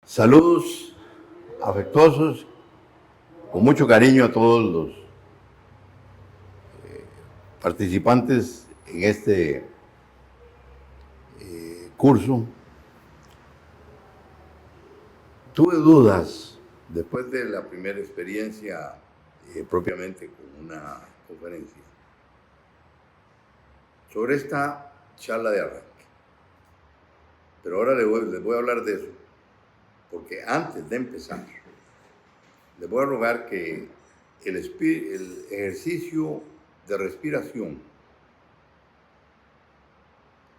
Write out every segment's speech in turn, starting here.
Saludos afectuosos, con mucho cariño a todos los participantes en este curso. Tuve dudas después de la primera experiencia propiamente con una conferencia sobre esta charla de arranque. Pero ahora les voy a hablar de eso, porque antes de empezar, les voy a rogar que el ejercicio de respiración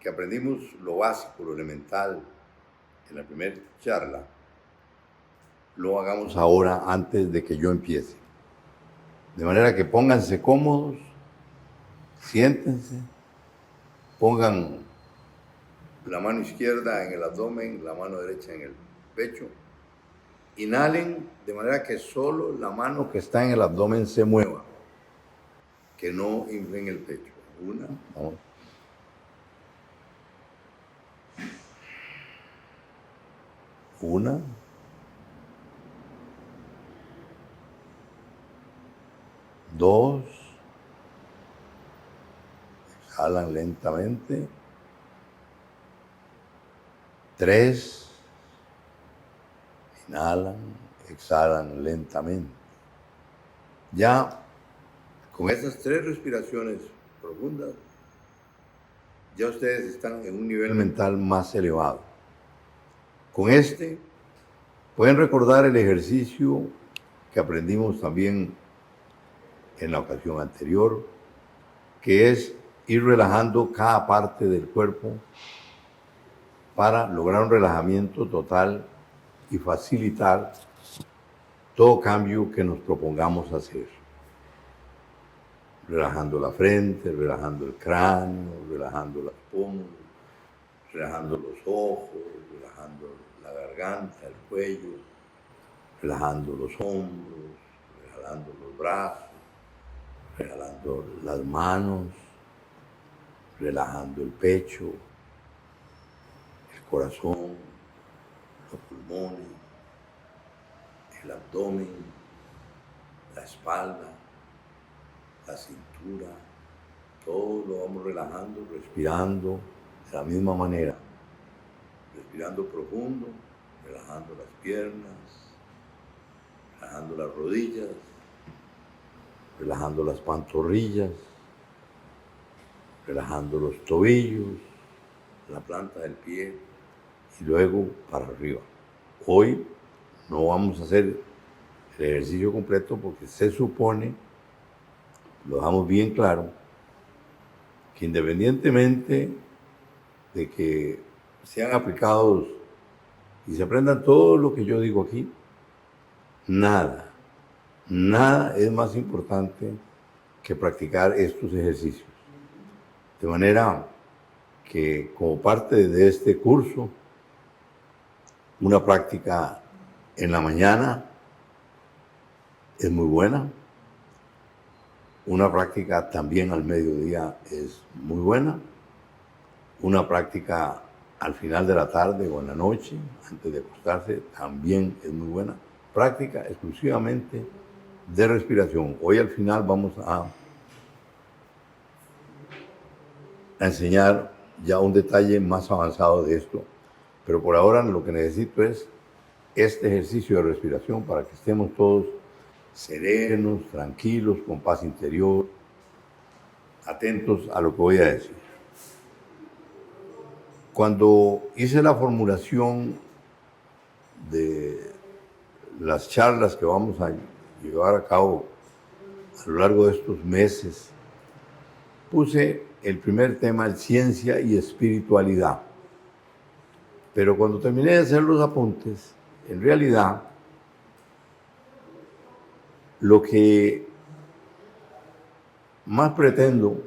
que aprendimos, lo básico, lo elemental, en la primera charla, lo hagamos ahora antes de que yo empiece. De manera que pónganse cómodos, siéntense, pongan la mano izquierda en el abdomen, la mano derecha en el pecho. Inhalen de manera que solo la mano que está en el abdomen se mueva, que no inflen el pecho. Una, vamos. Una. Dos. Exhalan lentamente. 3. Inhalan, exhalan lentamente. Ya con esas 3 respiraciones profundas, ya ustedes están en un nivel mental más elevado. Con este, pueden recordar el ejercicio que aprendimos también en la ocasión anterior, que es ir relajando cada parte del cuerpo para lograr un relajamiento total y facilitar todo cambio que nos propongamos hacer. Relajando la frente, relajando el cráneo, relajando las pómulos, relajando los ojos, relajando la garganta, el cuello, relajando los hombros, relajando los brazos, relajando las manos, relajando el pecho, el corazón, los pulmones, el abdomen, la espalda, la cintura. Todo lo vamos relajando, respirando de la misma manera. Respirando profundo, relajando las piernas, relajando las rodillas, relajando las pantorrillas, relajando los tobillos, la planta del pie y luego para arriba. Hoy no vamos a hacer el ejercicio completo porque se supone, lo dejamos bien claro, que independientemente de que sean aplicados y se aprendan todo lo que yo digo aquí, nada es más importante que practicar estos ejercicios. De manera que como parte de este curso, una práctica en la mañana es muy buena, una práctica también al mediodía es muy buena, una práctica al final de la tarde o en la noche, antes de acostarse, también es muy buena. Práctica exclusivamente de respiración. Hoy al final vamos a enseñar ya un detalle más avanzado de esto, pero por ahora lo que necesito es este ejercicio de respiración para que estemos todos serenos, tranquilos, con paz interior, atentos a lo que voy a decir. Cuando hice la formulación de las charlas que vamos a llevar a cabo a lo largo de estos meses, puse el primer tema, ciencia y espiritualidad. Pero cuando terminé de hacer los apuntes, en realidad, lo que más pretendo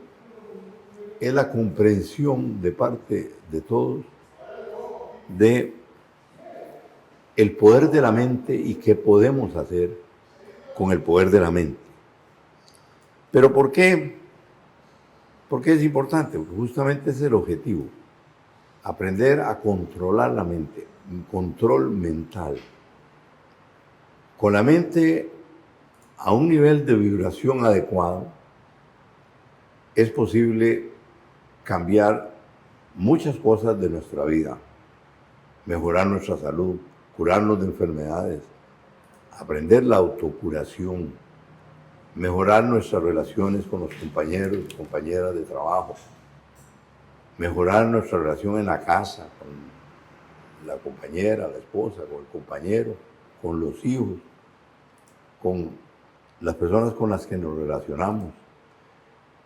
es la comprensión de parte de todos de el poder de la mente y qué podemos hacer con el poder de la mente. ¿Pero por qué? ¿Por qué es importante? Porque justamente ese es el objetivo. aprender a controlar la mente, un control mental. Con la mente a un nivel de vibración adecuado, es posible cambiar muchas cosas de nuestra vida, mejorar nuestra salud, curarnos de enfermedades, aprender la autocuración, mejorar nuestras relaciones con los compañeros y compañeras de trabajo, mejorar nuestra relación en la casa, con la compañera, la esposa, con el compañero, con los hijos, con las personas con las que nos relacionamos.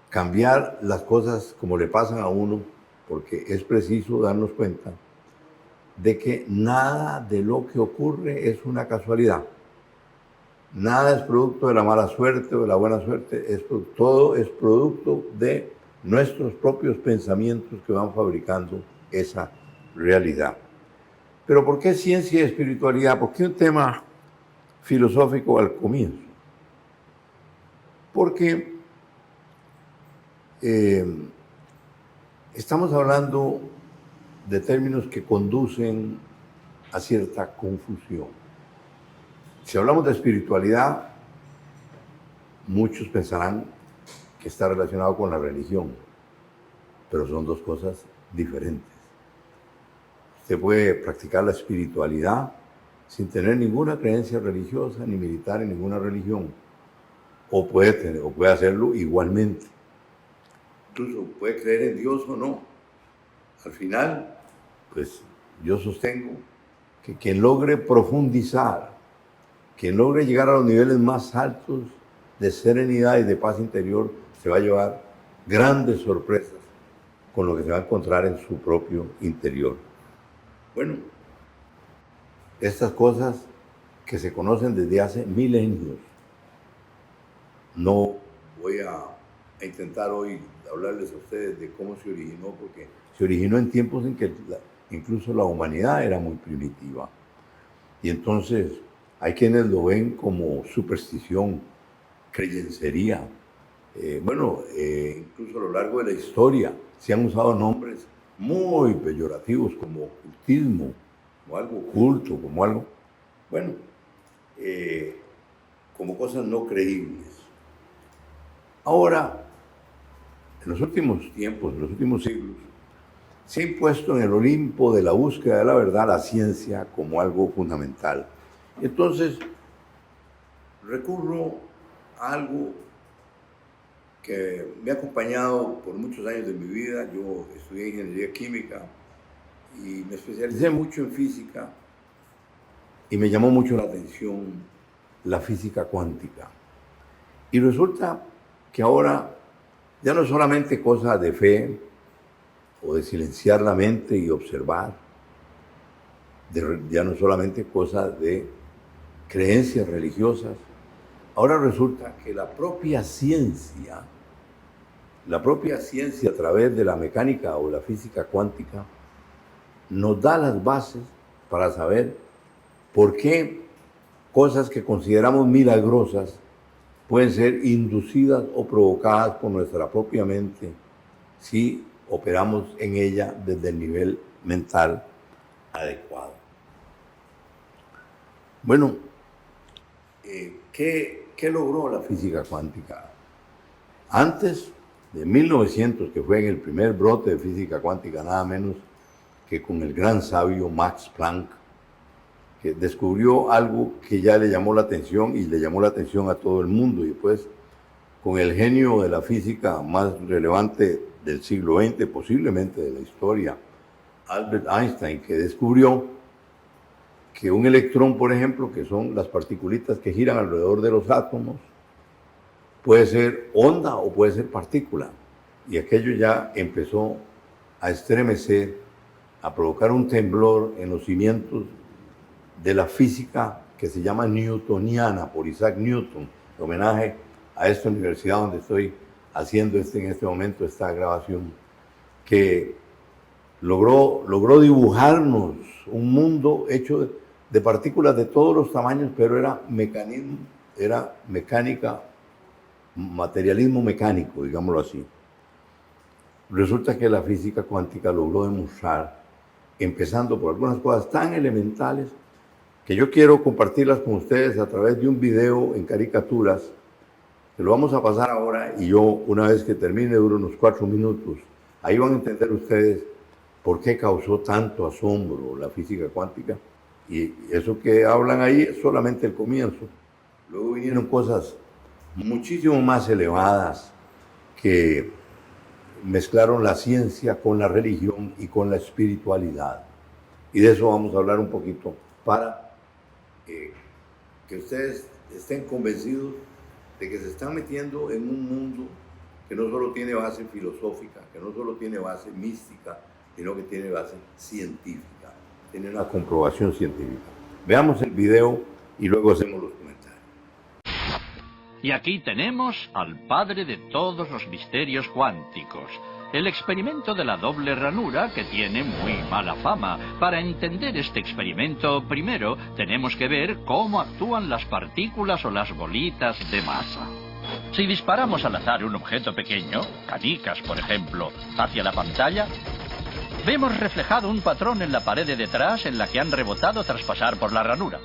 Cambiar las cosas como le pasan a uno, porque es preciso darnos cuenta de que nada de lo que ocurre es una casualidad. Nada es producto de la mala suerte o de la buena suerte, todo es producto de nuestros propios pensamientos que van fabricando esa realidad. Pero ¿por qué ciencia y espiritualidad? ¿Por qué un tema filosófico al comienzo? Porque estamos hablando de términos que conducen a cierta confusión. Si hablamos de espiritualidad, muchos pensarán que está relacionado con la religión, pero son dos cosas diferentes. Usted puede practicar la espiritualidad sin tener ninguna creencia religiosa ni militar en ninguna religión, o puede hacerlo igualmente. Incluso puede creer en Dios o no. Al final, pues yo sostengo que quien logre profundizar, quien logre llegar a los niveles más altos de serenidad y de paz interior, se va a llevar grandes sorpresas con lo que se va a encontrar en su propio interior. Bueno, estas cosas que se conocen desde hace milenios, no voy a intentar hoy hablarles a ustedes de cómo se originó, porque se originó en tiempos en que incluso la humanidad era muy primitiva. Y entonces hay quienes lo ven como superstición, creyencería. Incluso a lo largo de la historia se han usado nombres muy peyorativos como ocultismo, como algo oculto, como algo, como cosas no creíbles. Ahora, en los últimos tiempos, en los últimos siglos, se ha impuesto en el Olimpo de la búsqueda de la verdad la ciencia como algo fundamental. Entonces, recurro a algo que me ha acompañado por muchos años de mi vida. Yo estudié ingeniería química y me especialicé mucho en física y me llamó mucho la atención la física cuántica. Y resulta que ahora ya no es solamente cosa de fe o de silenciar la mente y observar, ya no es solamente cosa de creencias religiosas. Ahora resulta que la propia ciencia a través de la mecánica o la física cuántica, nos da las bases para saber por qué cosas que consideramos milagrosas pueden ser inducidas o provocadas por nuestra propia mente si operamos en ella desde el nivel mental adecuado. Bueno, ¿qué logró la física cuántica? Antes de 1900, que fue en el primer brote de física cuántica, nada menos que con el gran sabio Max Planck, que descubrió algo que ya le llamó la atención y le llamó la atención a todo el mundo. Y después, con el genio de la física más relevante del siglo XX, posiblemente de la historia, Albert Einstein, que descubrió que un electrón, por ejemplo, que son las partículas que giran alrededor de los átomos, puede ser onda o puede ser partícula. Y aquello ya empezó a estremecer, a provocar un temblor en los cimientos de la física que se llama newtoniana, por Isaac Newton, en homenaje a esta universidad donde estoy haciendo en este momento esta grabación, que logró dibujarnos un mundo hecho de partículas de todos los tamaños, pero era mecánica, materialismo mecánico, digámoslo así. Resulta que la física cuántica logró demostrar empezando por algunas cosas tan elementales que yo quiero compartirlas con ustedes a través de un video en caricaturas, que lo vamos a pasar ahora, y yo, una vez que termine, dura unos 4 minutos. Ahí van a entender ustedes por qué causó tanto asombro la física cuántica. Y eso que hablan ahí es solamente el comienzo. Luego vinieron cosas muchísimo más elevadas que mezclaron la ciencia con la religión y con la espiritualidad. Y de eso vamos a hablar un poquito para que ustedes estén convencidos de que se están metiendo en un mundo que no solo tiene base filosófica, que no solo tiene base mística, sino que tiene base científica, tiene una comprobación científica. Veamos el video y luego hacemos los comentarios. Y aquí tenemos al padre de todos los misterios cuánticos, el experimento de la doble ranura, que tiene muy mala fama. Para entender este experimento, primero tenemos que ver cómo actúan las partículas o las bolitas de masa. Si disparamos al azar un objeto pequeño, canicas por ejemplo, hacia la pantalla, vemos reflejado un patrón en la pared de detrás en la que han rebotado tras pasar por la ranura.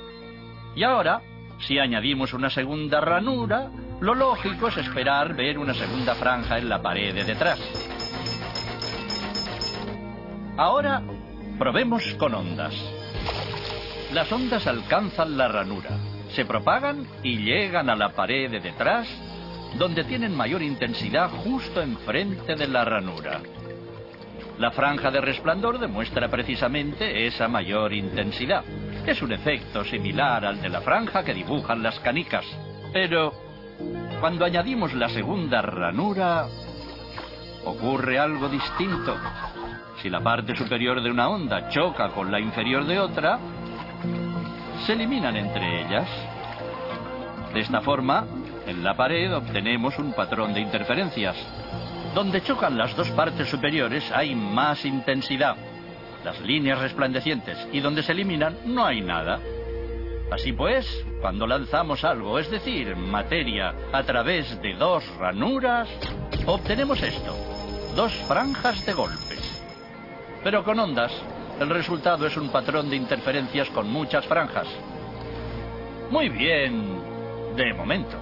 Y ahora, si añadimos una segunda ranura, lo lógico es esperar ver una segunda franja en la pared de detrás. Ahora, probemos con ondas. Las ondas alcanzan la ranura, se propagan y llegan a la pared de detrás, donde tienen mayor intensidad justo enfrente de la ranura. La franja de resplandor demuestra precisamente esa mayor intensidad. Es un efecto similar al de la franja que dibujan las canicas. Pero cuando añadimos la segunda ranura, ocurre algo distinto. Si la parte superior de una onda choca con la inferior de otra, se eliminan entre ellas. De esta forma, en la pared obtenemos un patrón de interferencias. Donde chocan las dos partes superiores hay más intensidad, las líneas resplandecientes, y donde se eliminan no hay nada. Así pues, cuando lanzamos algo, es decir, materia, a través de dos ranuras, obtenemos esto, dos franjas de golpes. Pero con ondas, el resultado es un patrón de interferencias con muchas franjas. Muy bien, de momento.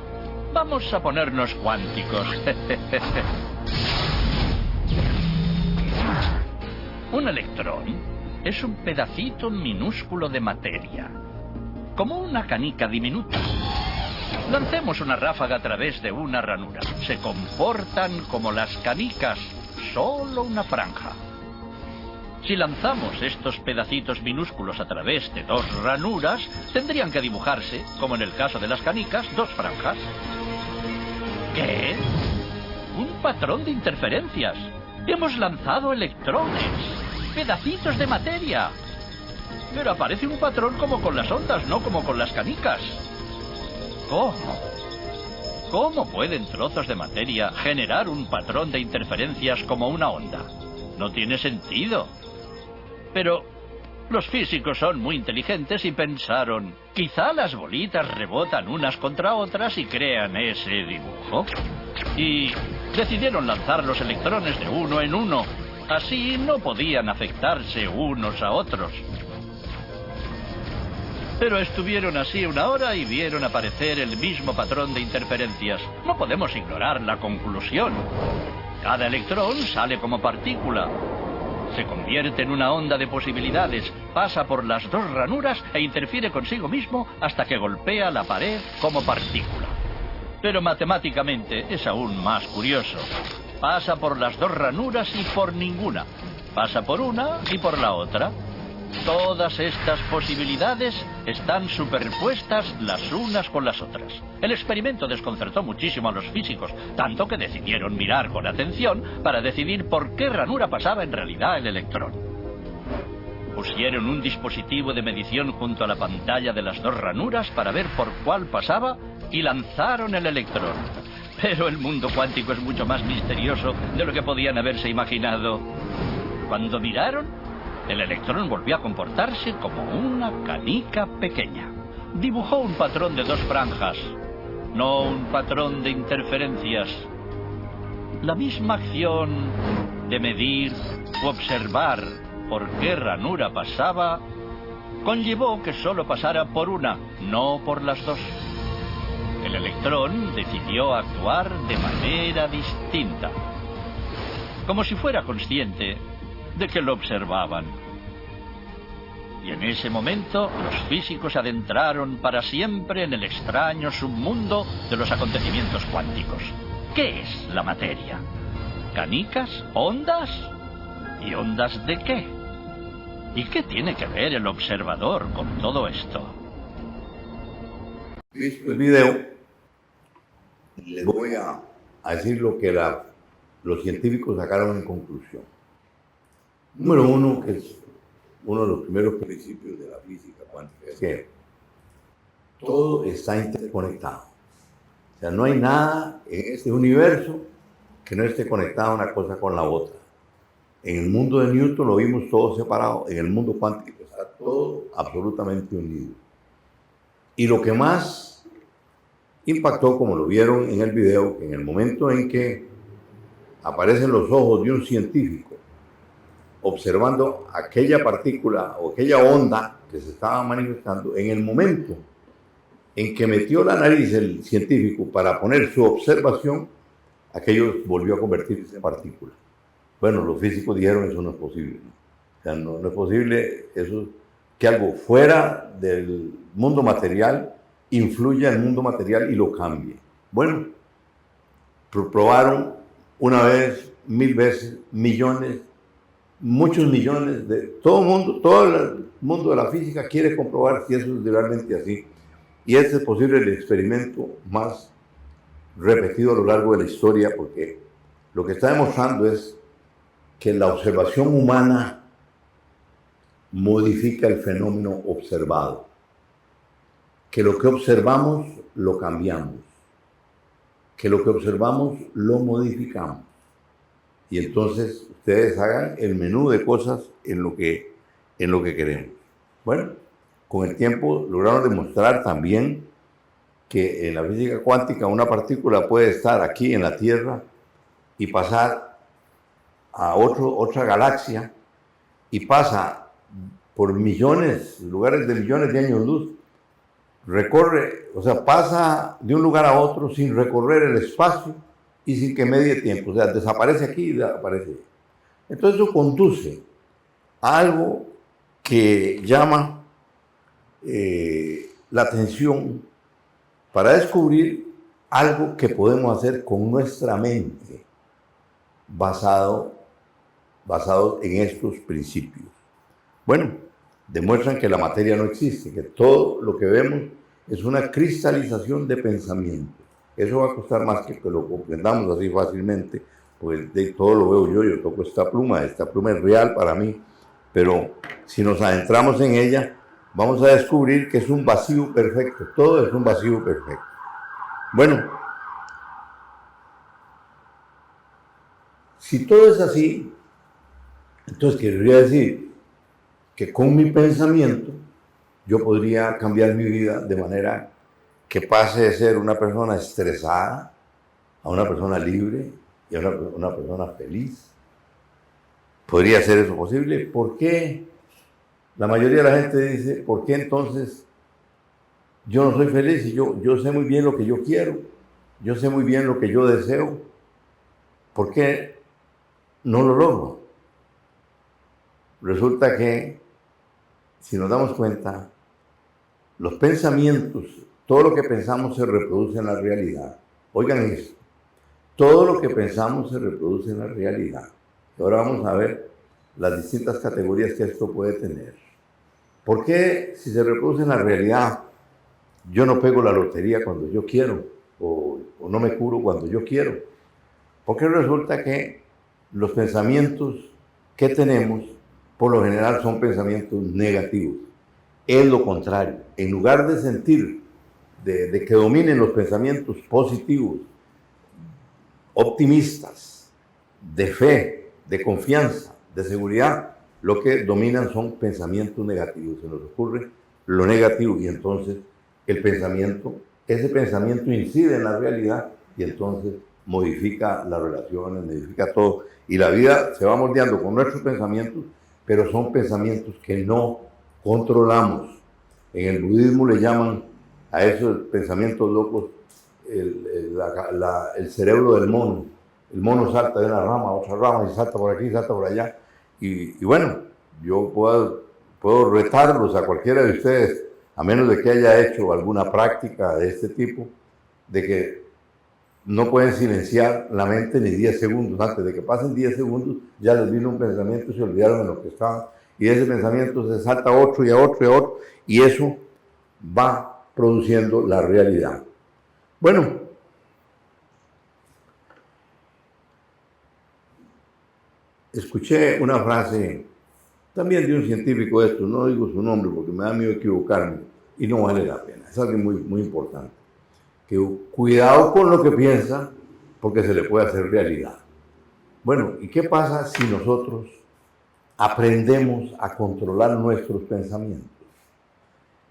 Vamos a ponernos cuánticos. Un electrón es un pedacito minúsculo de materia, como una canica diminuta. Lancemos una ráfaga a través de una ranura. Se comportan como las canicas, solo una franja. Si lanzamos estos pedacitos minúsculos a través de dos ranuras, tendrían que dibujarse, como en el caso de las canicas, dos franjas. ¿Qué? Un patrón de interferencias. Hemos lanzado electrones, pedacitos de materia. Pero aparece un patrón como con las ondas, no como con las canicas. ¿Cómo? ¿Cómo pueden trozos de materia generar un patrón de interferencias como una onda? No tiene sentido. Pero los físicos son muy inteligentes y pensaron, quizá las bolitas rebotan unas contra otras y crean ese dibujo. Y decidieron lanzar los electrones de uno en uno. Así no podían afectarse unos a otros. Pero estuvieron así una hora y vieron aparecer el mismo patrón de interferencias. No podemos ignorar la conclusión. Cada electrón sale como partícula. Se convierte en una onda de posibilidades, pasa por las dos ranuras e interfiere consigo mismo hasta que golpea la pared como partícula. Pero matemáticamente es aún más curioso. Pasa por las dos ranuras y por ninguna. Pasa por una y por la otra. Todas estas posibilidades están superpuestas las unas con las otras. El experimento desconcertó muchísimo a los físicos, tanto que decidieron mirar con atención para decidir por qué ranura pasaba en realidad el electrón. Pusieron un dispositivo de medición junto a la pantalla de las dos ranuras para ver por cuál pasaba y lanzaron el electrón. Pero el mundo cuántico es mucho más misterioso de lo que podían haberse imaginado. Cuando miraron, el electrón volvió a comportarse como una canica pequeña. Dibujó un patrón de dos franjas, no un patrón de interferencias. La misma acción de medir u observar por qué ranura pasaba, conllevó que solo pasara por una, no por las dos. El electrón decidió actuar de manera distinta, como si fuera consciente de que lo observaban. Y en ese momento los físicos se adentraron para siempre en el extraño submundo de los acontecimientos cuánticos. ¿Qué es la materia? ¿Canicas? ¿Ondas? ¿Y ondas de qué? ¿Y qué tiene que ver el observador con todo esto? Visto el video, les voy a decir lo que los científicos sacaron en conclusión. Número uno, que es uno de los primeros principios de la física cuántica, es que todo está interconectado. O sea, no hay nada en este universo que no esté conectado una cosa con la otra. En el mundo de Newton lo vimos todo separado, en el mundo cuántico está todo absolutamente unido. Y lo que más impactó, como lo vieron en el video, que en el momento en que aparecen los ojos de un científico observando aquella partícula o aquella onda que se estaba manifestando, en el momento en que metió la nariz el científico para poner su observación, aquello volvió a convertirse en partícula. Bueno, los físicos dijeron eso no es posible, ¿no? O sea, no es posible eso, que algo fuera del mundo material influya en el mundo material y lo cambie. Bueno, probaron una vez, 1000 veces, millones, muchos millones de todo el mundo de la física quiere comprobar si eso es realmente así. Y este es posible el experimento más repetido a lo largo de la historia, porque lo que está demostrando es que la observación humana modifica el fenómeno observado, que lo que observamos lo cambiamos, que lo que observamos lo modificamos. Y entonces ustedes hagan el menú de cosas en lo que queremos. Bueno, con el tiempo lograron demostrar también que en la física cuántica una partícula puede estar aquí en la Tierra y pasar a otra galaxia y pasa por lugares de millones de años luz. Recorre, o sea, pasa de un lugar a otro sin recorrer el espacio y sin que medie tiempo. O sea, desaparece aquí y desaparece allá. Entonces eso conduce a algo que llama la atención para descubrir algo que podemos hacer con nuestra mente basado en estos principios. Bueno, demuestran que la materia no existe, que todo lo que vemos es una cristalización de pensamiento. Eso va a costar más que lo comprendamos así fácilmente, pues de todo lo veo yo toco esta pluma es real para mí, pero si nos adentramos en ella, vamos a descubrir que es un vacío perfecto, todo es un vacío perfecto. Bueno, si todo es así, entonces querría decir que con mi pensamiento yo podría cambiar mi vida de manera que pase de ser una persona estresada a una persona libre y a una persona feliz. ¿Podría ser eso posible? ¿Por qué? La mayoría de la gente dice, ¿por qué entonces yo no soy feliz? Y yo sé muy bien lo que yo quiero, yo sé muy bien lo que yo deseo. ¿Por qué no lo logro? Resulta que, si nos damos cuenta, los pensamientos, todo lo que pensamos se reproduce en la realidad. Oigan esto, todo lo que pensamos se reproduce en la realidad. Y ahora vamos a ver las distintas categorías que esto puede tener. ¿Por qué, si se reproduce en la realidad, yo no pego la lotería cuando yo quiero o no me curo cuando yo quiero? Porque resulta que los pensamientos que tenemos, por lo general, son pensamientos negativos. Es lo contrario. En lugar de sentir, de que dominen los pensamientos positivos, optimistas, de fe, de confianza, de seguridad, lo que dominan son pensamientos negativos. Se nos ocurre lo negativo y entonces ese pensamiento incide en la realidad y entonces modifica las relaciones, modifica todo. Y la vida se va moldeando con nuestros pensamientos pero son pensamientos que no controlamos. En el budismo le llaman a esos pensamientos locos el cerebro del mono. El mono salta de una rama a otra rama y salta por aquí, salta por allá. Y bueno, yo puedo retarlos a cualquiera de ustedes, a menos de que haya hecho alguna práctica de este tipo, de que no pueden silenciar la mente ni 10 segundos. Antes de que pasen 10 segundos, ya les vino un pensamiento y se olvidaron de lo que estaban. Y ese pensamiento se salta a otro y a otro y a otro, y eso va produciendo la realidad. Bueno, escuché una frase también de un científico de esto, no digo su nombre porque me da miedo equivocarme y no vale la pena, es algo muy, muy importante. Que cuidado con lo que piensa porque se le puede hacer realidad. Bueno, ¿y qué pasa si nosotros aprendemos a controlar nuestros pensamientos?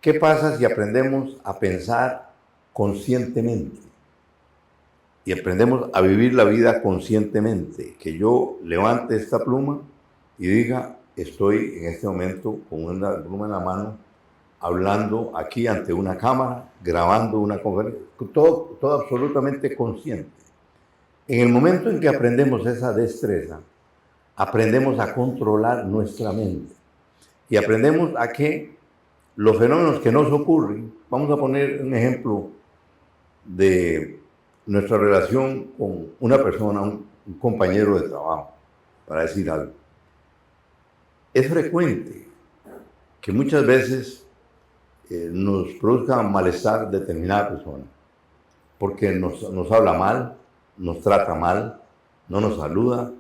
¿Qué pasa si aprendemos a pensar conscientemente? Y aprendemos a vivir la vida conscientemente. Que yo levante esta pluma y diga, estoy en este momento con una pluma en la mano, hablando aquí ante una cámara, grabando una conferencia, todo absolutamente consciente. En el momento en que aprendemos esa destreza, aprendemos a controlar nuestra mente y aprendemos a que los fenómenos que nos ocurren, vamos a poner un ejemplo de nuestra relación con una persona, un compañero de trabajo, para decir algo. Es frecuente que muchas veces nos produzca malestar determinada persona, porque nos habla mal, nos trata mal, no nos saluda,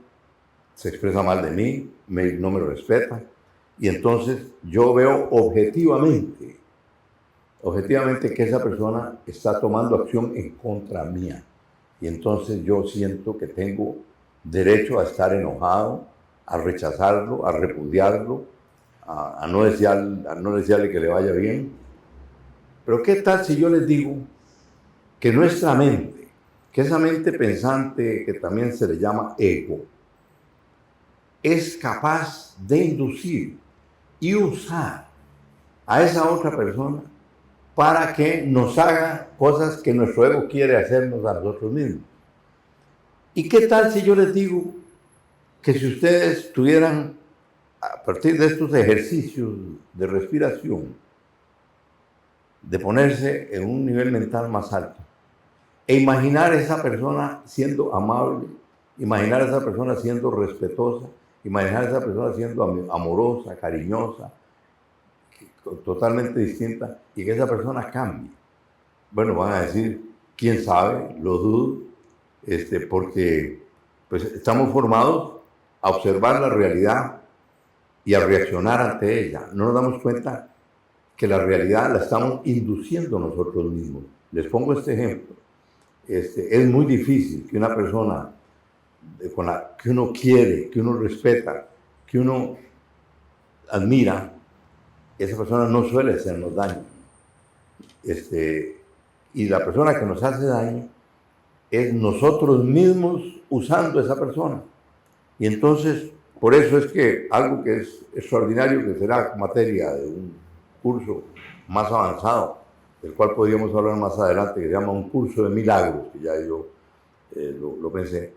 se expresa mal de mí, no me lo respeta, y entonces yo veo objetivamente que esa persona está tomando acción en contra mía, y entonces yo siento que tengo derecho a estar enojado, a rechazarlo, a repudiarlo, a no desearle que le vaya bien. Pero ¿qué tal si yo les digo que nuestra mente, que esa mente pensante que también se le llama ego, es capaz de inducir y usar a esa otra persona para que nos haga cosas que nuestro ego quiere hacernos a nosotros mismos? ¿Y qué tal si yo les digo que si ustedes tuvieran, a partir de estos ejercicios de respiración, de ponerse en un nivel mental más alto e imaginar a esa persona siendo amable, imaginar a esa persona siendo respetuosa, imaginar a esa persona siendo amorosa, cariñosa, totalmente distinta, y que esa persona cambie? Bueno, van a decir, quién sabe, lo dudo, porque pues, estamos formados a observar la realidad y a reaccionar ante ella. No nos damos cuenta que la realidad la estamos induciendo nosotros mismos. Les pongo este ejemplo. Es muy difícil que una persona con la que uno quiere, que uno respeta, que uno admira, esa persona no suele hacernos daño. Y la persona que nos hace daño es nosotros mismos usando a esa persona. Y entonces, por eso es que algo que es extraordinario, que será materia de un curso más avanzado, del cual podríamos hablar más adelante, que se llama un curso de milagros, que ya yo lo pensé,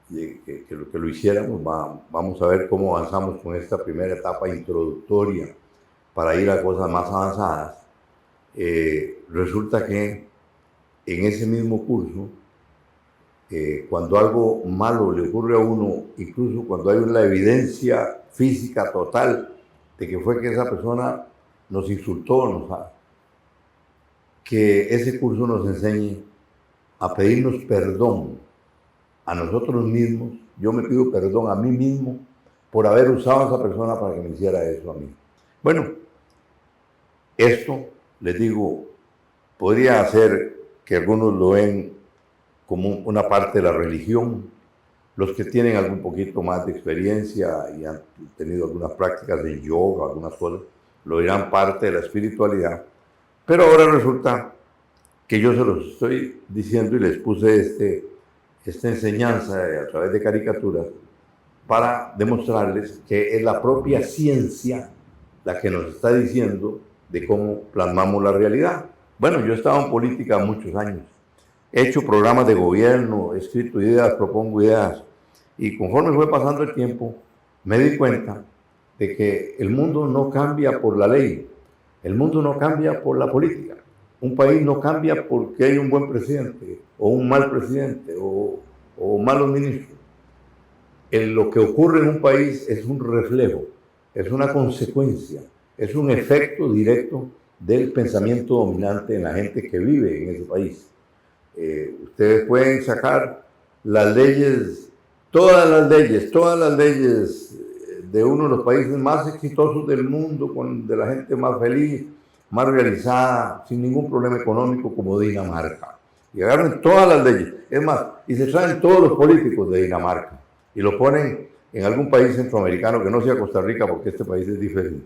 y que lo hiciéramos. Vamos a ver cómo avanzamos con esta primera etapa introductoria para ir a cosas más avanzadas. Resulta que en ese mismo curso, cuando algo malo le ocurre a uno, incluso cuando hay una evidencia física total de que fue que esa persona nos insultó, que ese curso nos enseñe a pedirnos perdón a nosotros mismos. Yo me pido perdón a mí mismo por haber usado a esa persona para que me hiciera eso a mí. Bueno, esto, les digo, podría hacer que algunos lo ven como una parte de la religión. Los que tienen algún poquito más de experiencia y han tenido algunas prácticas de yoga, algunas cosas, lo dirán parte de la espiritualidad. Pero ahora resulta que yo se los estoy diciendo y les puse esta enseñanza a través de caricaturas para demostrarles que es la propia ciencia la que nos está diciendo de cómo plasmamos la realidad. Bueno, yo he estado en política muchos años, he hecho programas de gobierno, he escrito ideas, propongo ideas, y conforme fue pasando el tiempo, me di cuenta de que el mundo no cambia por la ley, el mundo no cambia por la política. Un país no cambia porque hay un buen presidente, o un mal presidente, o malos ministros. Lo que ocurre en un país es un reflejo, es una consecuencia, es un efecto directo del pensamiento dominante en la gente que vive en ese país. Ustedes pueden sacar las leyes, todas las leyes de uno de los países más exitosos del mundo, de la gente más feliz, más realizada, sin ningún problema económico, como Dinamarca. Y agarran todas las leyes, es más, y se traen todos los políticos de Dinamarca y lo ponen en algún país centroamericano que no sea Costa Rica, porque este país es diferente.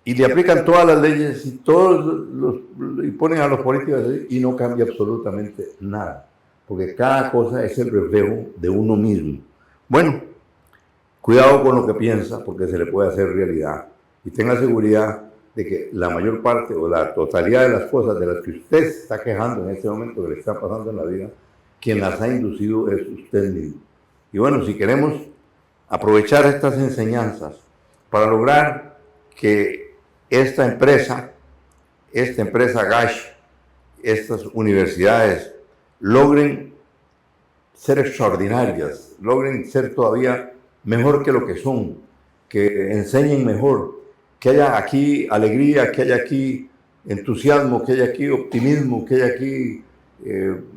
Y le aplican todas las leyes y ponen a los políticos y no cambia absolutamente nada, porque cada cosa es el reflejo de uno mismo. Bueno, cuidado con lo que piensa, porque se le puede hacer realidad. Y tenga seguridad de que la mayor parte o la totalidad de las cosas de las que usted está quejando en este momento, que le está pasando en la vida, quien las ha inducido es usted mismo. Y bueno, si queremos aprovechar estas enseñanzas para lograr que esta empresa GASH, estas universidades, logren ser extraordinarias, logren ser todavía mejor que lo que son, que enseñen mejor, que haya aquí alegría, que haya aquí entusiasmo, que haya aquí optimismo, que haya aquí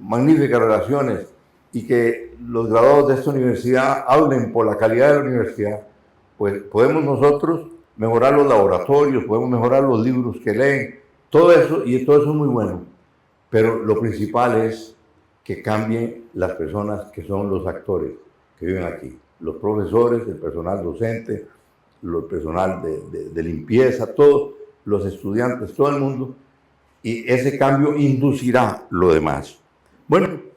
magníficas relaciones, y que los graduados de esta universidad hablen por la calidad de la universidad, pues podemos nosotros mejorar los laboratorios, podemos mejorar los libros que leen, todo eso, y todo eso es muy bueno. Pero lo principal es que cambien las personas que son los actores que viven aquí, los profesores, el personal docente, el personal de limpieza, todos los estudiantes, todo el mundo, y ese cambio inducirá lo demás. Bueno,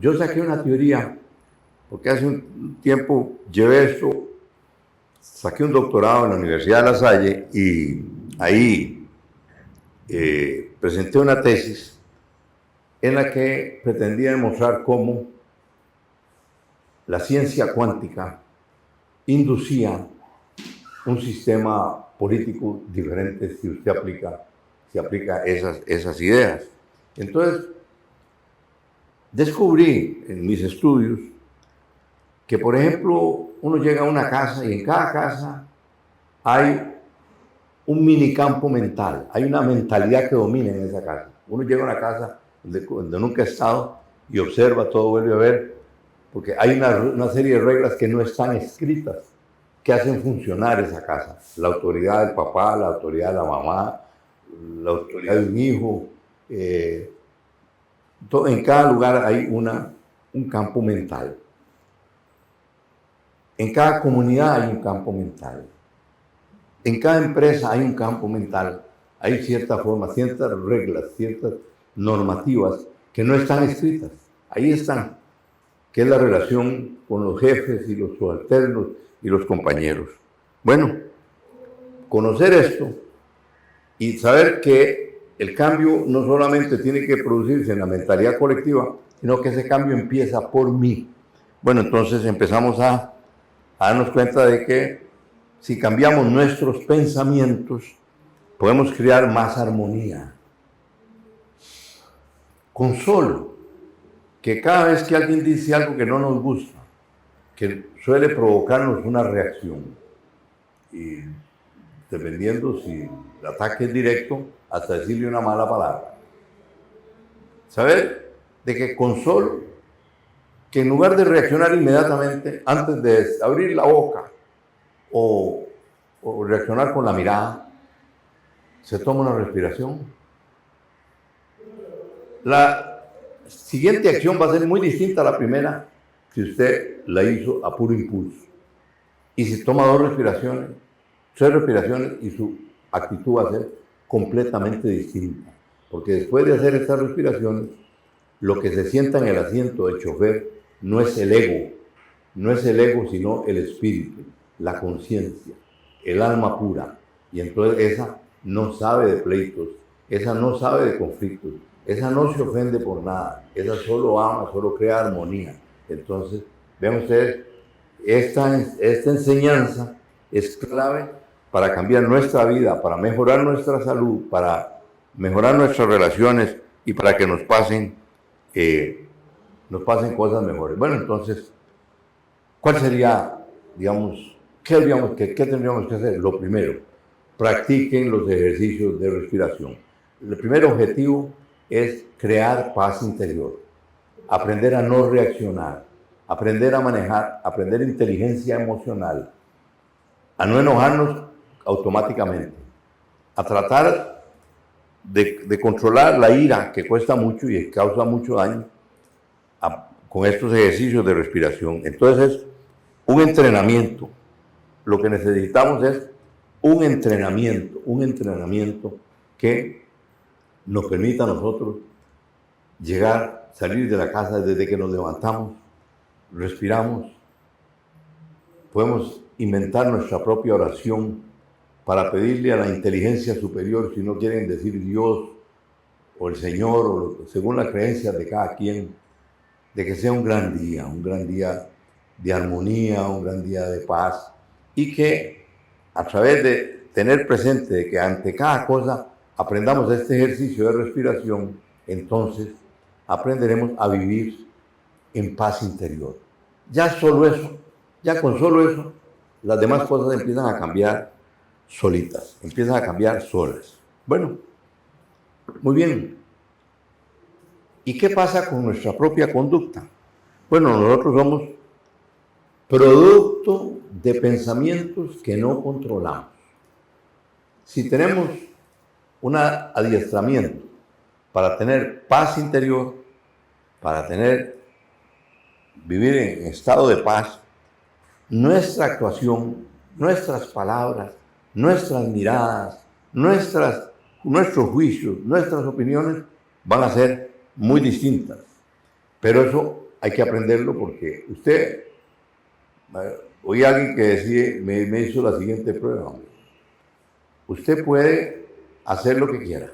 yo saqué una teoría, porque hace un tiempo llevé esto, saqué un doctorado en la Universidad de La Salle y ahí presenté una tesis en la que pretendía demostrar cómo la ciencia cuántica inducía un sistema político diferente si usted aplica esas ideas. Entonces, descubrí en mis estudios que, por ejemplo, uno llega a una casa y en cada casa hay un minicampo mental, hay una mentalidad que domina en esa casa. Uno llega a una casa donde nunca ha estado y observa todo, vuelve a ver, porque hay una serie de reglas que no están escritas, que hacen funcionar esa casa. La autoridad del papá, la autoridad de la mamá, la autoridad de un hijo. En cada lugar hay un campo mental. En cada comunidad hay un campo mental. En cada empresa hay un campo mental. Hay ciertas formas, ciertas reglas, ciertas normativas que no están escritas. Ahí están, que es la relación con los jefes y los subalternos y los compañeros. Bueno, conocer esto y saber que el cambio no solamente tiene que producirse en la mentalidad colectiva, sino que ese cambio empieza por mí. Bueno, entonces empezamos a darnos cuenta de que si cambiamos nuestros pensamientos, podemos crear más armonía. Con solo que cada vez que alguien dice algo que no nos gusta, que suele provocarnos una reacción, y dependiendo si el ataque es directo, hasta decirle una mala palabra. Saber de que con solo que en lugar de reaccionar inmediatamente, antes de abrir la boca o reaccionar con la mirada, se toma una respiración. La siguiente acción va a ser muy distinta a la primera si usted la hizo a puro impulso. Y si toma 2 respiraciones, 3 respiraciones, y su actitud va a ser completamente distinta. Porque después de hacer estas respiraciones, lo que se sienta en el asiento del chofer no es el ego, no es el ego, sino el espíritu, la conciencia, el alma pura. Y entonces esa no sabe de pleitos, esa no sabe de conflictos, esa no se ofende por nada, esa solo ama, solo crea armonía. Entonces, vean ustedes, esta enseñanza es clave para cambiar nuestra vida, para mejorar nuestra salud, para mejorar nuestras relaciones y para que nos pasen cosas mejores. Bueno, entonces, ¿cuál sería, digamos, qué tendríamos que hacer? Lo primero, practiquen los ejercicios de respiración. El primer objetivo es crear paz interior, aprender a no reaccionar, aprender a manejar, aprender inteligencia emocional, a no enojarnos automáticamente, a tratar de controlar la ira, que cuesta mucho y causa mucho daño, con estos ejercicios de respiración. Entonces, un entrenamiento. Lo que necesitamos es un entrenamiento que nos permita a nosotros salir de la casa desde que nos levantamos, respiramos, podemos inventar nuestra propia oración para pedirle a la inteligencia superior, si no quieren decir Dios o el Señor, o según las creencias de cada quien, de que sea un gran día de armonía, un gran día de paz, y que a través de tener presente de que ante cada cosa aprendamos este ejercicio de respiración, entonces aprenderemos a vivir en paz interior. Ya solo eso, ya con solo eso, las demás cosas empiezan a cambiar solitas, empiezan a cambiar solas. Bueno, muy bien. ¿Y qué pasa con nuestra propia conducta? Bueno, nosotros somos producto de pensamientos que no controlamos. Si tenemos un adiestramiento para tener paz interior, para vivir en estado de paz, nuestra actuación, nuestras palabras, nuestras miradas, nuestros juicios, nuestras opiniones van a ser muy distintas. Pero eso hay que aprenderlo porque oí a alguien que decía, me hizo la siguiente prueba. Usted puede hacer lo que quiera.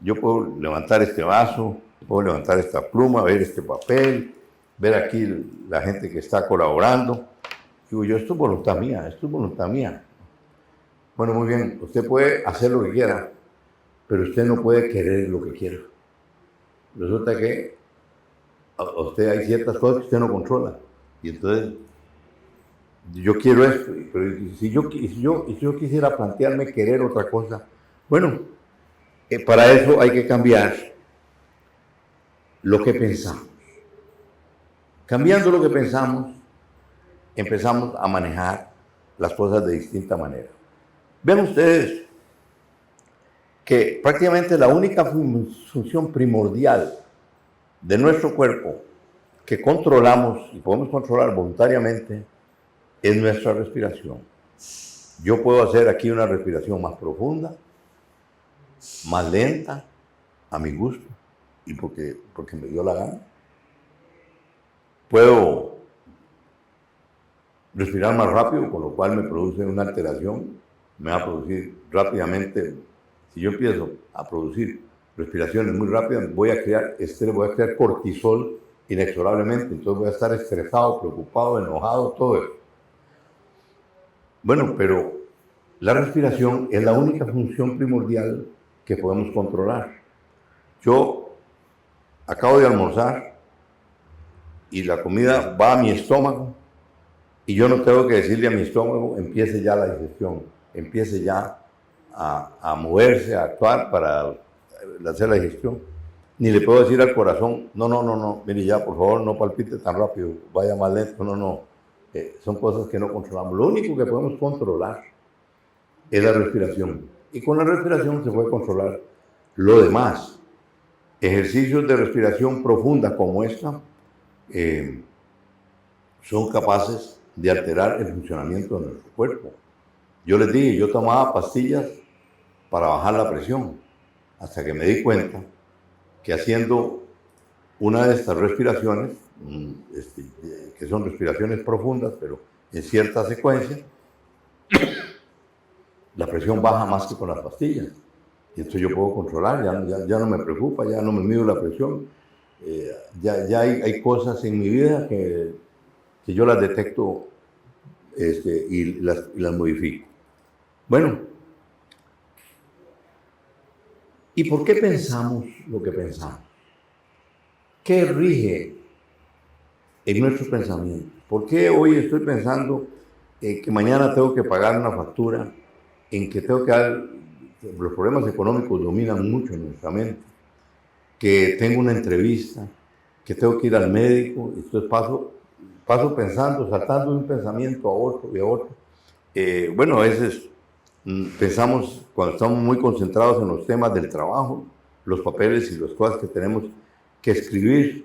Yo puedo levantar este vaso, puedo levantar esta pluma, ver este papel, ver aquí la gente que está colaborando. Digo yo, esto es voluntad mía. Bueno, muy bien, usted puede hacer lo que quiera, pero usted no puede querer lo que quiera. Resulta que usted hay ciertas cosas que usted no controla. Y entonces, yo quiero esto, pero si yo quisiera plantearme querer otra cosa, bueno, para eso hay que cambiar lo que pensamos. Cambiando lo que pensamos, empezamos a manejar las cosas de distinta manera. Ven ustedes que prácticamente la única función primordial de nuestro cuerpo que controlamos y podemos controlar voluntariamente es nuestra respiración. Yo puedo hacer aquí una respiración más profunda, más lenta, a mi gusto, y porque me dio la gana. Puedo respirar más rápido, con lo cual me produce una alteración, me va a producir rápidamente. Si yo empiezo a producir respiraciones muy rápidas, voy a crear estrés, voy a crear cortisol inexorablemente, entonces voy a estar estresado, preocupado, enojado, todo eso. Bueno, pero la respiración es la única función primordial que podemos controlar. Yo acabo de almorzar y la comida va a mi estómago y yo no tengo que decirle a mi estómago, empiece ya la digestión, empiece ya a moverse, a actuar para hacer la digestión. Ni le puedo decir al corazón, no, mire ya, por favor, no palpite tan rápido, vaya más lento, no. Son cosas que no controlamos. Lo único que podemos controlar es la respiración. Y con la respiración se puede controlar lo demás. Ejercicios de respiración profunda como esta son capaces de alterar el funcionamiento de nuestro cuerpo. Yo les dije, yo tomaba pastillas para bajar la presión, hasta que me di cuenta que haciendo una de estas respiraciones, que son respiraciones profundas, pero en cierta secuencia, la presión baja más que con las pastillas. Y esto yo puedo controlar, ya no me preocupa, ya no me mido la presión. Ya hay cosas en mi vida que yo las detecto y las modifico. Bueno, ¿y por qué pensamos lo que pensamos? ¿Qué rige en nuestros pensamientos? ¿Por qué hoy estoy pensando que mañana tengo que pagar una factura, en que tengo que dar, los problemas económicos dominan mucho en nuestra mente, que tengo una entrevista, que tengo que ir al médico, entonces paso pensando, saltando de un pensamiento a otro y a otro? Bueno, a veces pensamos, cuando estamos muy concentrados en los temas del trabajo, los papeles y las cosas que tenemos que escribir,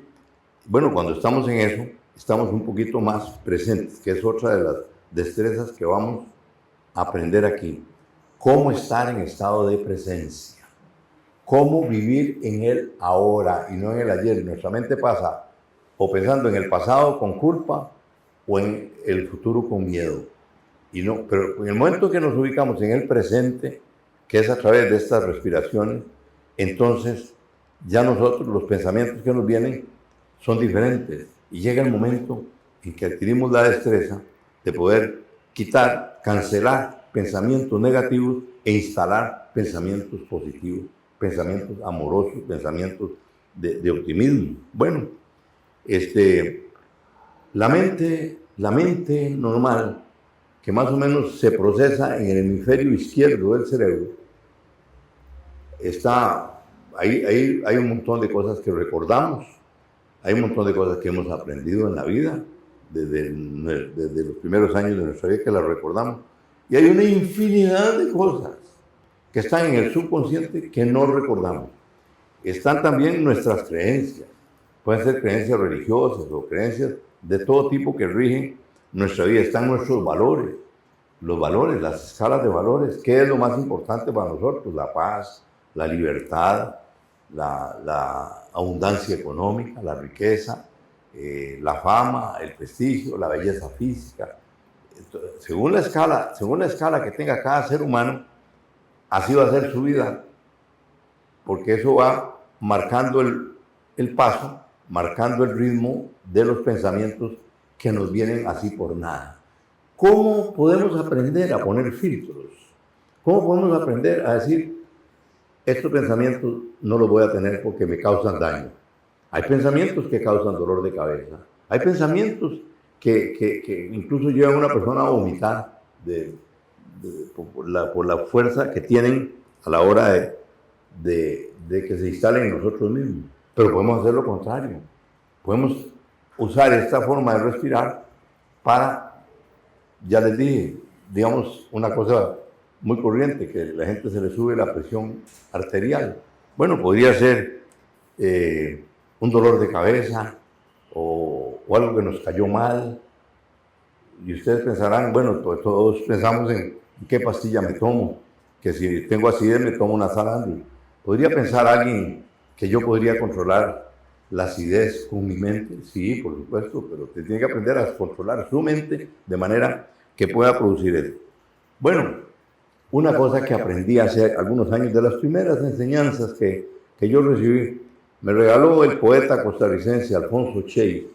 bueno, cuando estamos en eso, estamos un poquito más presentes, que es otra de las destrezas que vamos a aprender aquí. Cómo estar en estado de presencia. Cómo vivir en el ahora y no en el ayer. Nuestra mente pasa o pensando en el pasado con culpa o en el futuro con miedo. Y no, pero en el momento que nos ubicamos en el presente, que es a través de estas respiraciones, entonces ya nosotros, los pensamientos que nos vienen son diferentes. Y llega el momento en que adquirimos la destreza de poder quitar, cancelar pensamientos negativos e instalar pensamientos positivos, pensamientos amorosos, pensamientos de optimismo. Bueno, la mente normal, que más o menos se procesa en el hemisferio izquierdo del cerebro, hay un montón de cosas que recordamos, hay un montón de cosas que hemos aprendido en la vida, desde los primeros años de nuestra vida que las recordamos, y hay una infinidad de cosas que están en el subconsciente que no recordamos. Están también nuestras creencias, pueden ser creencias religiosas o creencias de todo tipo que rigen nuestra vida. Están nuestros valores, los valores, las escalas de valores. ¿Qué es lo más importante para nosotros? La paz, la libertad, la abundancia económica, la riqueza, la fama, el prestigio, la belleza física. Entonces, según la escala que tenga cada ser humano, así va a ser su vida, porque eso va marcando el paso, marcando el ritmo de los pensamientos que nos vienen así por nada. ¿Cómo podemos aprender a poner filtros? ¿Cómo podemos aprender a decir, estos pensamientos no los voy a tener porque me causan daño? Hay pensamientos que causan dolor de cabeza. Hay pensamientos que incluso llevan a una persona a vomitar por la fuerza que tienen a la hora de que se instalen en nosotros mismos. Pero podemos hacer lo contrario. Podemos usar esta forma de respirar para, ya les dije, digamos, una cosa muy corriente, que a la gente se le sube la presión arterial. Bueno, podría ser un dolor de cabeza o algo que nos cayó mal. Y ustedes pensarán, bueno, todos pensamos en qué pastilla me tomo, que si tengo acidez me tomo una Salandri. ¿Podría pensar alguien que yo podría controlar la acidez con mi mente? Sí, por supuesto, pero usted tiene que aprender a controlar su mente de manera que pueda producir eso. Bueno, una cosa que aprendí hace algunos años, de las primeras enseñanzas que yo recibí, me regaló el poeta costarricense Alfonso Chey,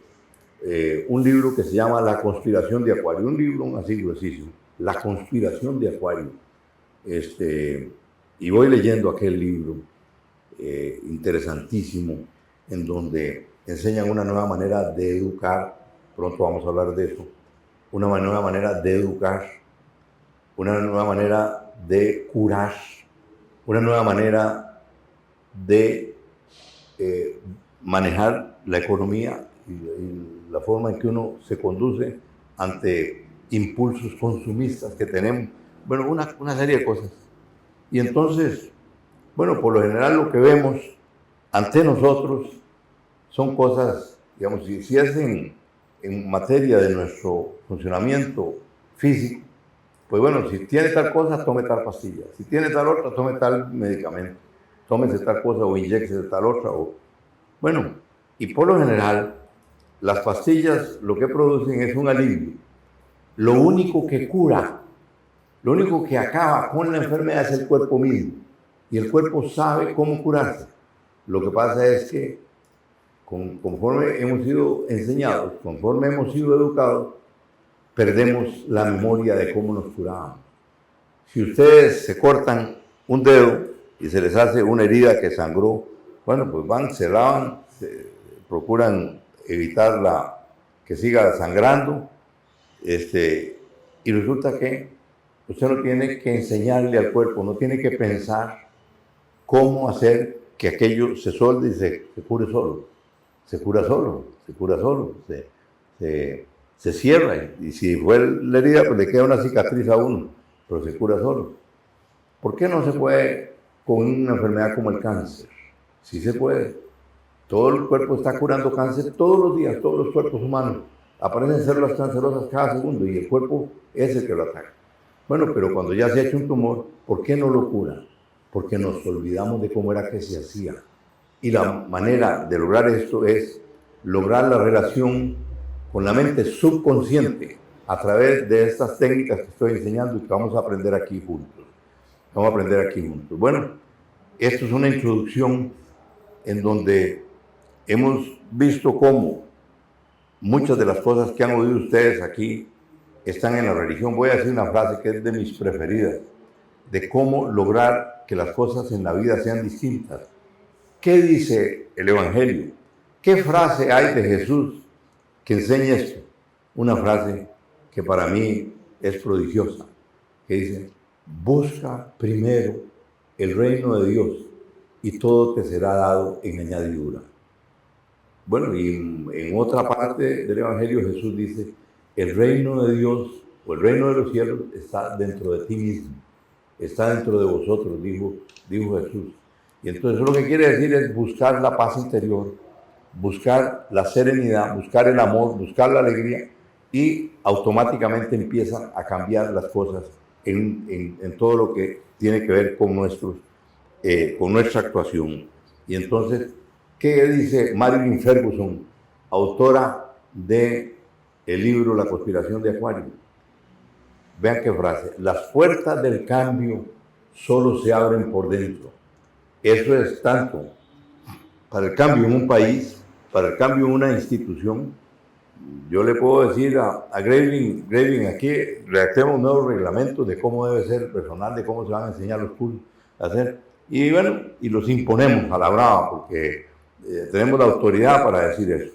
un libro que se llama La conspiración de Acuario, un libro así gruesísimo, La conspiración de Acuario. Y voy leyendo aquel libro interesantísimo, en donde enseñan una nueva manera de educar, pronto vamos a hablar de eso, una nueva manera de educar, una nueva manera de curar, una nueva manera de manejar la economía y la forma en que uno se conduce ante impulsos consumistas que tenemos. Bueno, una serie de cosas. Y entonces, bueno, por lo general lo que vemos ante nosotros son cosas, digamos, si es en materia de nuestro funcionamiento físico, pues bueno, si tiene tal cosa, tome tal pastilla. Si tiene tal otra, tome tal medicamento. Tómese tal cosa o inyéctese tal otra. Bueno, y por lo general, las pastillas lo que producen es un alivio. Lo único que cura, lo único que acaba con la enfermedad es el cuerpo mismo. Y el cuerpo sabe cómo curarse. Lo que pasa es que conforme hemos sido enseñados, conforme hemos sido educados, perdemos la memoria de cómo nos curábamos. Si ustedes se cortan un dedo y se les hace una herida que sangró, bueno, pues van, se lavan, procuran evitar que siga sangrando, y resulta que usted no tiene que enseñarle al cuerpo, no tiene que pensar cómo hacer que aquello se solde y se cure solo. Se cura solo, se cierra, y si fue la herida, pues le queda una cicatriz a uno, pero se cura solo. ¿Por qué no se puede con una enfermedad como el cáncer? Sí se puede. Todo el cuerpo está curando cáncer todos los días, todos los cuerpos humanos. Aparecen células cancerosas cada segundo y el cuerpo es el que lo ataca. Bueno, pero cuando ya se ha hecho un tumor, ¿por qué no lo cura? Porque nos olvidamos de cómo era que se hacía. Y la manera de lograr esto es lograr la relación con la mente subconsciente a través de estas técnicas que estoy enseñando y que vamos a aprender aquí juntos. Bueno, esto es una introducción en donde hemos visto cómo muchas de las cosas que han oído ustedes aquí están en la religión. Voy a decir una frase que es de mis preferidas, de cómo lograr que las cosas en la vida sean distintas. ¿Qué dice el Evangelio? ¿Qué frase hay de Jesús que enseña esto? Una frase que para mí es prodigiosa, que dice: busca primero el reino de Dios y todo te será dado en añadidura. Bueno, y en otra parte del Evangelio Jesús dice: el reino de Dios o el reino de los cielos está dentro de ti mismo, está dentro de vosotros, dijo Jesús. Y entonces lo que quiere decir es buscar la paz interior, buscar la serenidad, buscar el amor, buscar la alegría, y automáticamente empiezan a cambiar las cosas en todo lo que tiene que ver con nuestra actuación. Y entonces, ¿qué dice Marilyn Ferguson, autora del libro La conspiración de Acuario? Vean qué frase: las puertas del cambio solo se abren por dentro. Eso es tanto para el cambio en un país, para el cambio en una institución. Yo le puedo decir a Graving, aquí redactemos nuevos reglamentos de cómo debe ser el personal, de cómo se van a enseñar los cursos a hacer. Y bueno, y los imponemos a la brava, porque tenemos la autoridad para decir eso.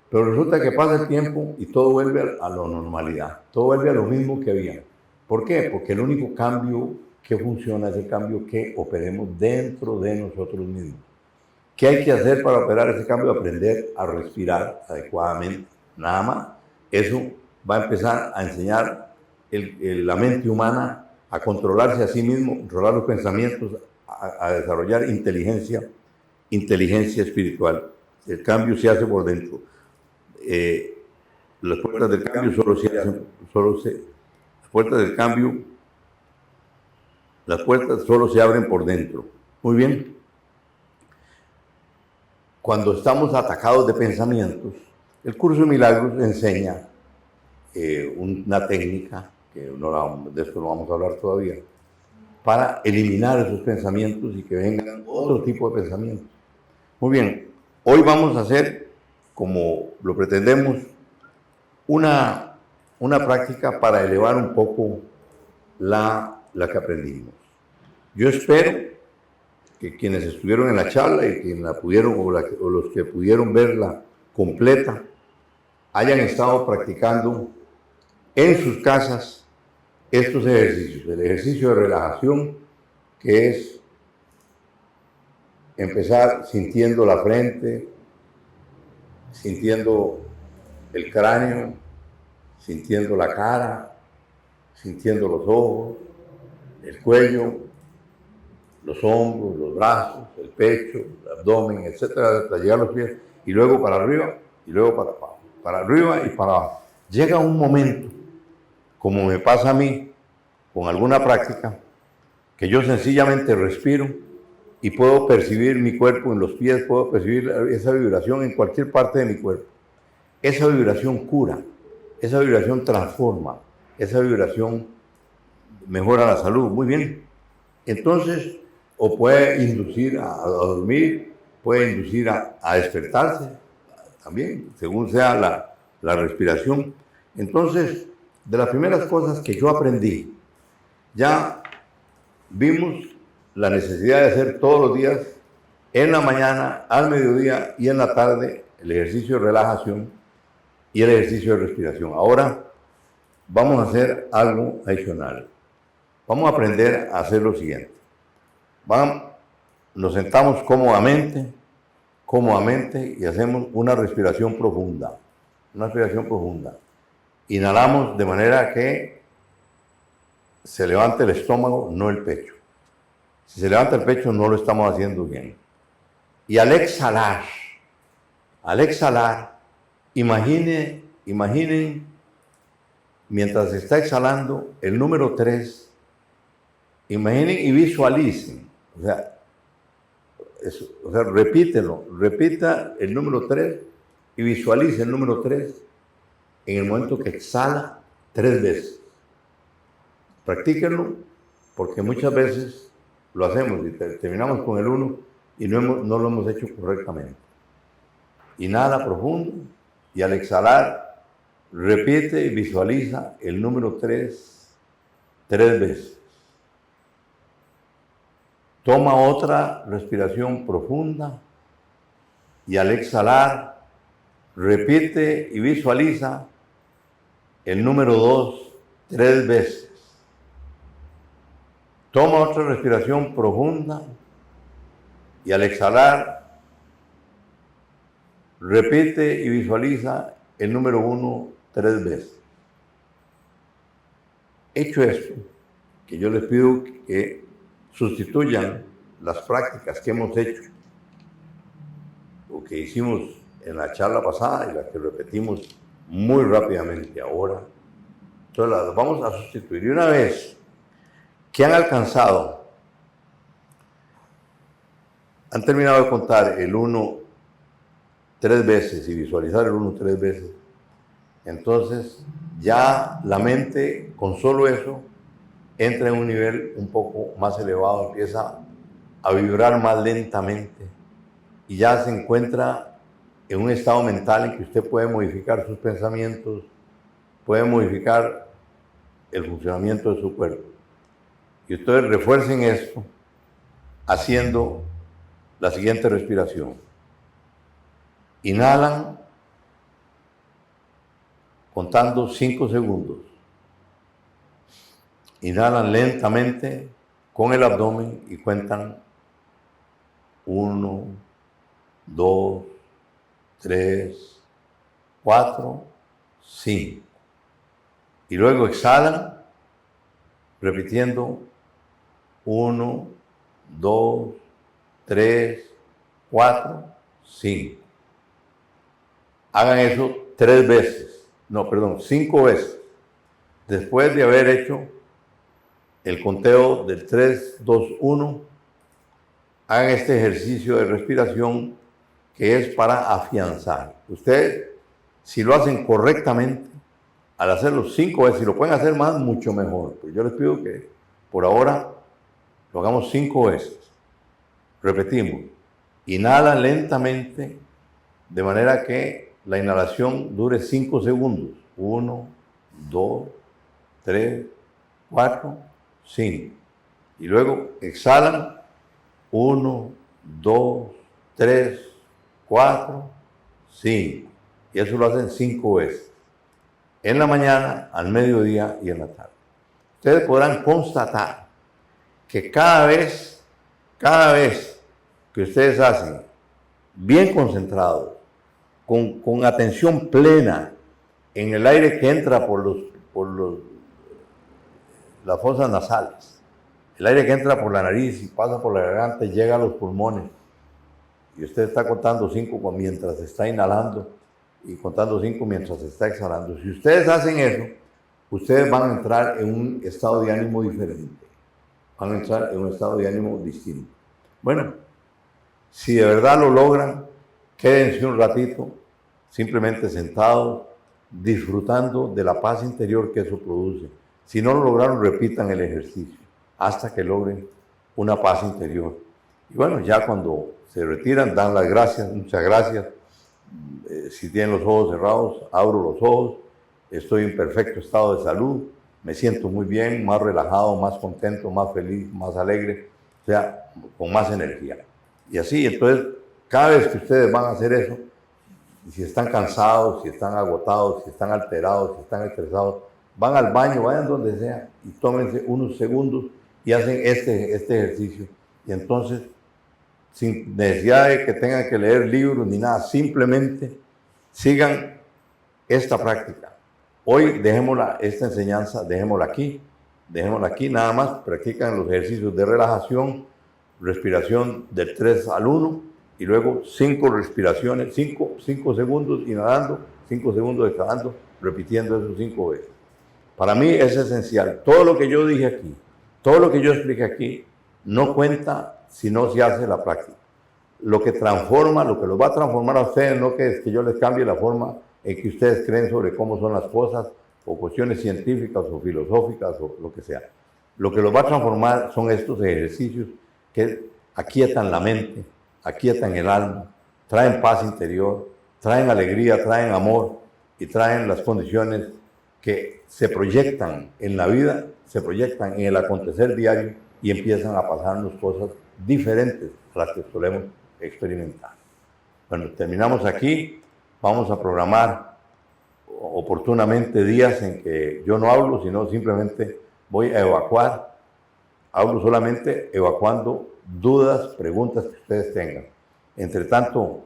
Pero resulta que pasa el tiempo y todo vuelve a la normalidad, todo vuelve a lo mismo que había. ¿Por qué? Porque el único cambio que funciona es el cambio que operemos dentro de nosotros mismos. ¿Qué hay que hacer para operar ese cambio? Aprender a respirar adecuadamente, nada más. Eso va a empezar a enseñar la mente humana a controlarse a sí mismo, controlar los pensamientos, a desarrollar inteligencia espiritual. El cambio se hace por dentro. Las puertas del cambio solo se abren por dentro. Muy bien. Cuando estamos atacados de pensamientos, el curso de milagros enseña una técnica, que de esto no vamos a hablar todavía, para eliminar esos pensamientos y que vengan otro tipo de pensamientos. Muy bien, hoy vamos a hacer, como lo pretendemos, una práctica para elevar un poco la que aprendimos. Yo espero que quienes estuvieron en la charla y quienes la pudieron o los que pudieron verla completa hayan estado practicando en sus casas estos ejercicios. El ejercicio de relajación, que es empezar sintiendo la frente, sintiendo el cráneo, sintiendo la cara, sintiendo los ojos, el cuello, los hombros, los brazos, el pecho, el abdomen, etcétera, hasta llegar a los pies, y luego para arriba, y luego para abajo, para arriba y para abajo. Llega un momento, como me pasa a mí, con alguna práctica, que yo sencillamente respiro y puedo percibir mi cuerpo en los pies, puedo percibir esa vibración en cualquier parte de mi cuerpo. esa vibración cura, esa vibración transforma, esa vibración mejora la salud. Muy bien. Entonces, o puede inducir a dormir, puede inducir a despertarse, también, según sea la respiración. Entonces, de las primeras cosas que yo aprendí, ya vimos la necesidad de hacer todos los días, en la mañana, al mediodía y en la tarde, el ejercicio de relajación y el ejercicio de respiración. Ahora vamos a hacer algo adicional. Vamos a aprender a hacer lo siguiente. Nos sentamos cómodamente y hacemos una respiración profunda. Una respiración profunda. Inhalamos de manera que se levante el estómago, no el pecho. Si se levanta el pecho, no lo estamos haciendo bien. Y al exhalar, imaginen, mientras se está exhalando, el número 3, imaginen y visualicen. Repita el número 3 y visualice el número 3 en el momento que exhala 3 veces. Practíquenlo, porque muchas veces lo hacemos y terminamos con el 1 y no lo hemos hecho correctamente. Inhala profundo y al exhalar repite y visualiza el número 3 veces. Toma otra respiración profunda y al exhalar repite y visualiza el número 2 3 veces. Toma otra respiración profunda y al exhalar repite y visualiza el número 1 3 veces. Hecho esto, que yo les pido que sustituyan las prácticas que hemos hecho o que hicimos en la charla pasada y las que repetimos muy rápidamente ahora. Entonces las vamos a sustituir. Y una vez que han terminado de contar el 1 3 veces y visualizar el 1 3 veces, entonces ya la mente con solo eso entra en un nivel un poco más elevado, empieza a vibrar más lentamente y ya se encuentra en un estado mental en que usted puede modificar sus pensamientos, puede modificar el funcionamiento de su cuerpo. Y ustedes refuercen esto haciendo la siguiente respiración. Inhalan contando 5 segundos. Inhalan lentamente con el abdomen y cuentan 1, 2, 3, 4, 5. Y luego exhalan repitiendo 1, 2, 3, 4, 5. Hagan eso 5 veces. Después de haber hecho el conteo del 3, 2, 1, hagan este ejercicio de respiración que es para afianzar. Ustedes, si lo hacen correctamente, al hacerlo 5 veces, si lo pueden hacer más, mucho mejor. Pero yo les pido que por ahora lo hagamos 5 veces. Repetimos. Inhala lentamente, de manera que la inhalación dure 5 segundos. 1, 2, 3, 4, 5. Y luego exhalan 1, 2, 3, 4, 5. Y eso lo hacen 5 veces. En la mañana, al mediodía y en la tarde. Ustedes podrán constatar que cada vez que ustedes hacen bien concentrados, con atención plena en el aire que entra por las fosas nasales, el aire que entra por la nariz y pasa por la garganta y llega a los pulmones, y usted está contando 5 mientras está inhalando y contando 5 mientras está exhalando. Si ustedes hacen eso, ustedes van a entrar en un estado de ánimo diferente, van a entrar en un estado de ánimo distinto. Bueno, si de verdad lo logran, quédense un ratito simplemente sentados, disfrutando de la paz interior que eso produce. Si no lo lograron, repitan el ejercicio hasta que logren una paz interior. Y bueno, ya cuando se retiran, dan las gracias, muchas gracias. Si tienen los ojos cerrados, abro los ojos, estoy en perfecto estado de salud, me siento muy bien, más relajado, más contento, más feliz, más alegre, o sea, con más energía. Y así, entonces, cada vez que ustedes van a hacer eso, si están cansados, si están agotados, si están alterados, si están estresados, van al baño, vayan donde sea y tómense unos segundos y hacen este ejercicio. Y entonces, sin necesidad de que tengan que leer libros ni nada, simplemente sigan esta práctica. Hoy dejémosla, esta enseñanza, dejémosla aquí, nada más, practican los ejercicios de relajación, respiración del 3 al 1 y luego 5 respiraciones, 5 segundos inhalando, 5 segundos exhalando, repitiendo eso 5 veces. Para mí es esencial. Todo lo que yo dije aquí, todo lo que yo expliqué aquí, no cuenta si no se hace la práctica. Lo que transforma, lo que los va a transformar a ustedes, no que es que yo les cambie la forma en que ustedes creen sobre cómo son las cosas, o cuestiones científicas o filosóficas o lo que sea. Lo que los va a transformar son estos ejercicios que aquietan la mente, aquietan el alma, traen paz interior, traen alegría, traen amor y traen las condiciones que se proyectan en la vida, se proyectan en el acontecer diario y empiezan a pasarnos cosas diferentes a las que solemos experimentar. Bueno, terminamos aquí. Vamos a programar oportunamente días en que yo no hablo, sino simplemente voy a evacuar. Hablo solamente evacuando dudas, preguntas que ustedes tengan. Entre tanto,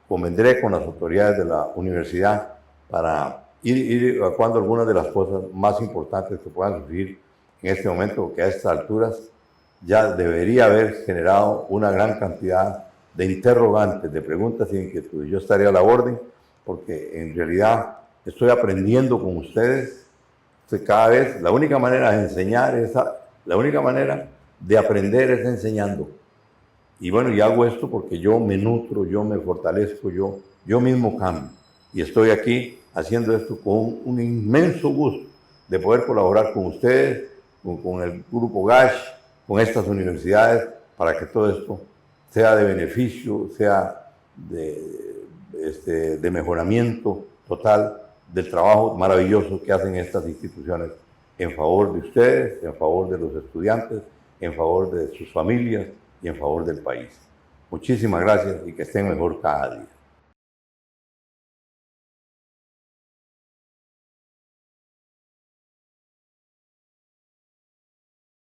convendré con las autoridades de la universidad para ir evacuando algunas de las cosas más importantes que puedan surgir en este momento, porque a estas alturas ya debería haber generado una gran cantidad de interrogantes, de preguntas y de inquietudes. Yo estaré a la orden porque en realidad estoy aprendiendo con ustedes. Cada vez la única manera de enseñar la única manera de aprender es enseñando. Y bueno, y hago esto porque yo me nutro, yo me fortalezco, yo mismo cambio. Y estoy aquí haciendo esto con un inmenso gusto de poder colaborar con ustedes, con el Grupo GASH, con estas universidades, para que todo esto sea de beneficio, sea de mejoramiento total del trabajo maravilloso que hacen estas instituciones en favor de ustedes, en favor de los estudiantes, en favor de sus familias y en favor del país. Muchísimas gracias y que estén mejor cada día.